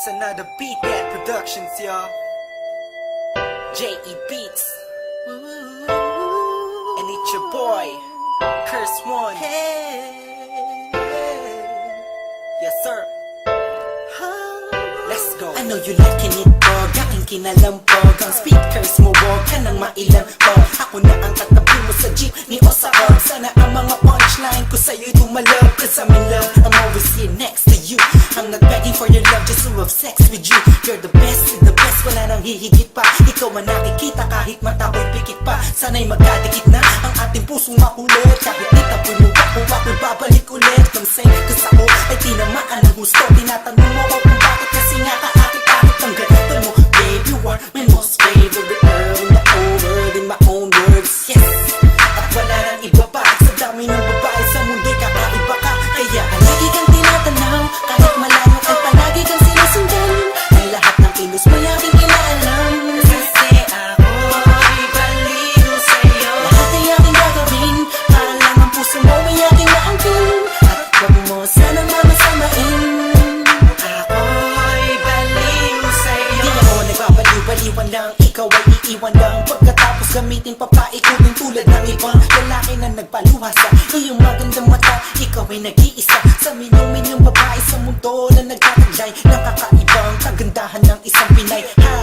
It's another Beat That Productions, y'all. J.E. Beats. And it's your boy, Curse One. Yes, sir. Let's go. I know you liking it, dog. Aking kinalampog. Ang speakers mo, wag ka nang mailang pog. Ako na ang katabi mo sa jeep ni Osakog. Sana ang mga punchline ko sa'yo'y dumalog. Cause I'm in love, I'm always here next to you. I'm not begging for your love, just to have sex with you. You're the best, wala nang hihigit pa. Ikaw ang nakikita kahit mata ko'y pikit pa. Sana'y magkadikit na ang ating pusong makulit. Kahit itapoy mo ako'y babalik ulit. Nang say, cause ako ay tinamaan ng gusto. Tinatanong mo ko kung bakit kasi nga kaakit-akit ang ganito mo. Babe, you are my most favorite girl in the whole world, in my own words, yes. At wala nang iba pa sa dami ng babae sa mundo'y kakaiba ka. Kaya lagi kang tinatanaw, kahit malayo ay palagi kang sinusundan. Ay lahat ng kilos mo aking inaalam. Kasi ako'y baliw sa'yo. Lahat ay aking gagawin para lang ang puso mo ay aking maangkin. At wag mo sanang mamasamain. Ako'y baliw sa'yo. Di ako nagbabaliw-baliwan lang, ikaw ay iiwan lang. Pagkatapos gamitin papaikutin tulad ng ibang lalaki na nagpaluha sa iyong magandang mata. Ikaw ay nag-iisa sa milyong babae sa mundo na nagtataglay ng kakaibang kagandahan ng isang Pinay. Ha!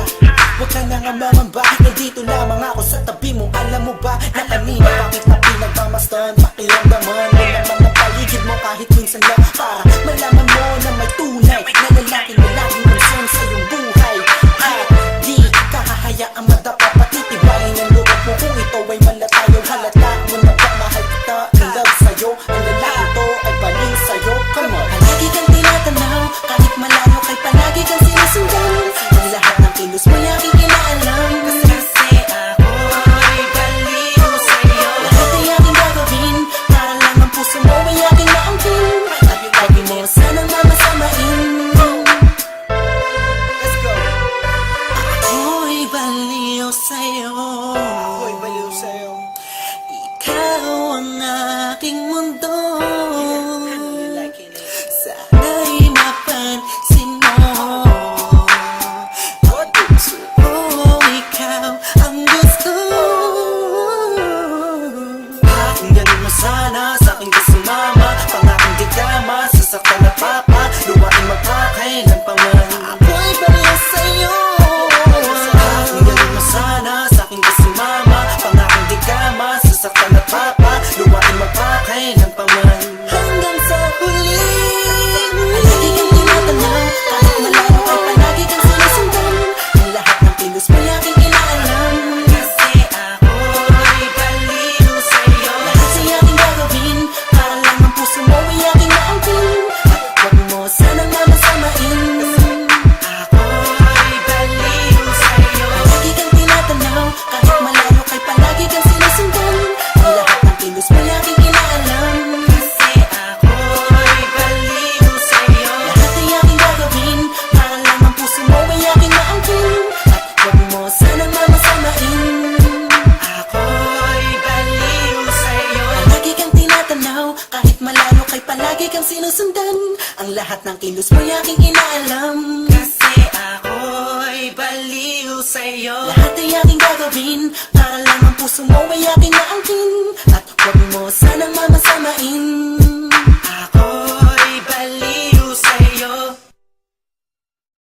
Huwag ka na nga mangamba, nandito lamang ako sa tabi mo. Alam mo ba na kanina bakit na pinagmamasdan? Pakiramdaman mo naman ang paligid mo kahit minsan lang para malaman mo na may tunay na lalaki na laging concern sa iyong buhay. At di kahahayaang madapa, patitibayin ang loob mo kung ito ay malatayo. Halata mo na ba mahal kita, in love sa'yo. Ang lalaki to ay baliw sa'yo. Come on. Palagi kang tinatanaw, kahit malayo kay palagi kang sinusundan. Ang lahat ng kilos mo aking inaalam. Kasi ako'y baliw sa'yo. Lahat ay aking gagawin para lang ang puso mo ay aking maangkin. At lagi mo sanang mamasamain. Let's go. Ako'y baliw sa'yo. Ako'y baliw sa'yo. Ikaw ang aking mundo. Sana'y mapansin mo. Ikaw ang gusto. Kung galing mo sana sa aking kasumama, pang-aking digama, sasaktan na papa, luwaing magpakailan pa man. Ako'y baliw sa'yo. Kung galing mo sana sa aking kasumama, pang-aking digama, sasaktan na papa, luwaing magpakailan pa man. Hanggang sa huli. Palagi kang tinatanaw, kahit malayo ay palagi kang sinusundan. Ang lahat ng kilos mo aking inaalam. Kasi ako'y baliw sa'yo. Lahat ay aking gagawin para lang ang puso mo ay aking maangkin. At wag mo sanang mamasamain. Ako'y baliw sa'yo. Palagi kang tinatanaw, kahit malayo kay palagi kang sinusundan. Ang lahat ng kilos mo aking inaalam. Kasi ako'y baliw sa'yo. Lahat ay aking gagawin para lang ang puso mo ay aking maangkin. At wag mo sanang mamasamain. Ako'y baliw sa'yo. Palagi kang tinatanaw, kahit malayo kay palagi kang sinusundan. Ang lahat ng kilos mo aking inaalam. Kasi ako'y baliw sa'yo. Lahat ay aking gagawin para lang ang puso mo ay aking maangkin. At wag mo sanang mamasamain.